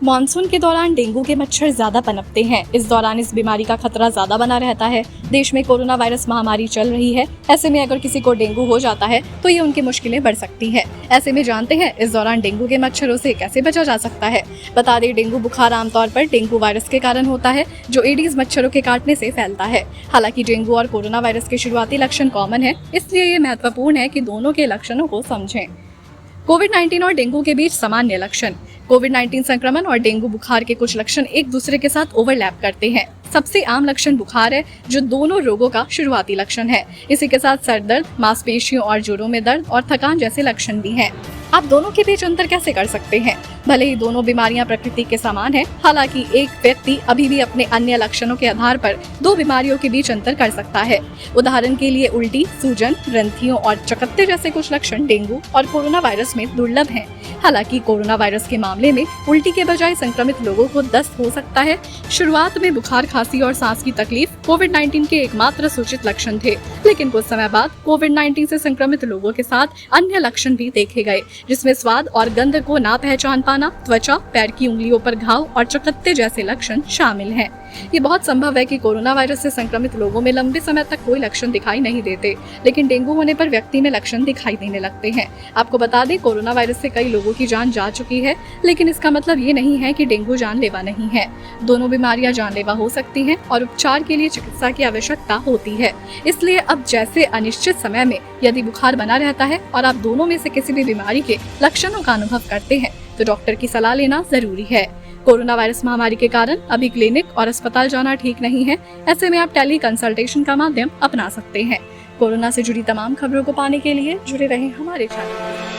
Monsoon के दौरान dengue के मच्छर ज्यादा पनपते हैं। इस दौरान इस बीमारी का खतरा ज्यादा बना रहता है। देश में कोरोना वायरस महामारी चल रही है। ऐसे में अगर किसी को डेंगू हो जाता है तो ये उनकी मुश्किलें बढ़ सकती हैं। ऐसे में जानते हैं इस दौरान डेंगू के मच्छरों से कैसे बचा जा सकता है। बता दें, डेंगू बुखार आमतौर पर डेंगू वायरस के कारण होता है, जो एडीज मच्छरों के काटने से फैलता है। हालांकि डेंगू और कोरोना वायरस के शुरुआती लक्षण कॉमन है, इसलिए ये महत्वपूर्ण है कि दोनों के लक्षणों को समझें। कोविड-19 और डेंगू के बीच सामान्य लक्षण। कोविड-19 संक्रमण और डेंगू बुखार के कुछ लक्षण एक दूसरे के साथ ओवरलैप करते हैं। सबसे आम लक्षण बुखार है, जो दोनों रोगों का शुरुआती लक्षण है। इसी के साथ सर दर्द, मांसपेशियों और जोड़ों में दर्द और थकान जैसे लक्षण भी हैं। आप दोनों के बीच अंतर कैसे कर सकते हैं? भले ही दोनों बीमारियां प्रकृति के समान हैं, हालांकि एक व्यक्ति अभी भी अपने अन्य लक्षणों के आधार पर दो बीमारियों के बीच अंतर कर सकता है। उदाहरण के लिए उल्टी, सूजन, ग्रंथियों और चकत्ते जैसे कुछ लक्षण डेंगू और कोरोना वायरस में दुर्लभ हैं। हालांकि कोरोना वायरस के मामले में उल्टी के बजाय संक्रमित लोगों को दस्त हो सकता है। शुरुआत में बुखार, खांसी और सांस की तकलीफ कोविड-19 के एकमात्र सूचित लक्षण थे, लेकिन कुछ समय बाद कोविड-19 से संक्रमित लोगों के साथ अन्य लक्षण भी देखे गए, जिसमें स्वाद और गंध को ना पहचान पाना, त्वचा, पैर की उंगलियों पर घाव और चकत्ते जैसे लक्षण शामिल हैं। ये बहुत संभव है कि कोरोना वायरस से संक्रमित लोगों में लंबे समय तक कोई लक्षण दिखाई नहीं देते, लेकिन डेंगू होने पर व्यक्ति में लक्षण दिखाई देने लगते हैं। आपको बता दें, कोरोना वायरस से कई लोगों की जान जा चुकी है, लेकिन इसका मतलब ये नहीं है कि डेंगू जानलेवा नहीं है। दोनों बीमारियां जानलेवा हो सकती हैं और उपचार के लिए चिकित्सा की आवश्यकता होती है। इसलिए अब जैसे अनिश्चित समय में यदि बुखार बना रहता है और आप दोनों में से किसी भी बीमारी के लक्षणों का अनुभव करते हैं, तो डॉक्टर की सलाह लेना जरूरी है। कोरोना वायरस महामारी के कारण अभी क्लिनिक और अस्पताल जाना ठीक नहीं है। ऐसे में आप टेली कंसल्टेशन का माध्यम अपना सकते हैं। कोरोना से जुड़ी तमाम खबरों को पाने के लिए जुड़े रहें हमारे चैनल।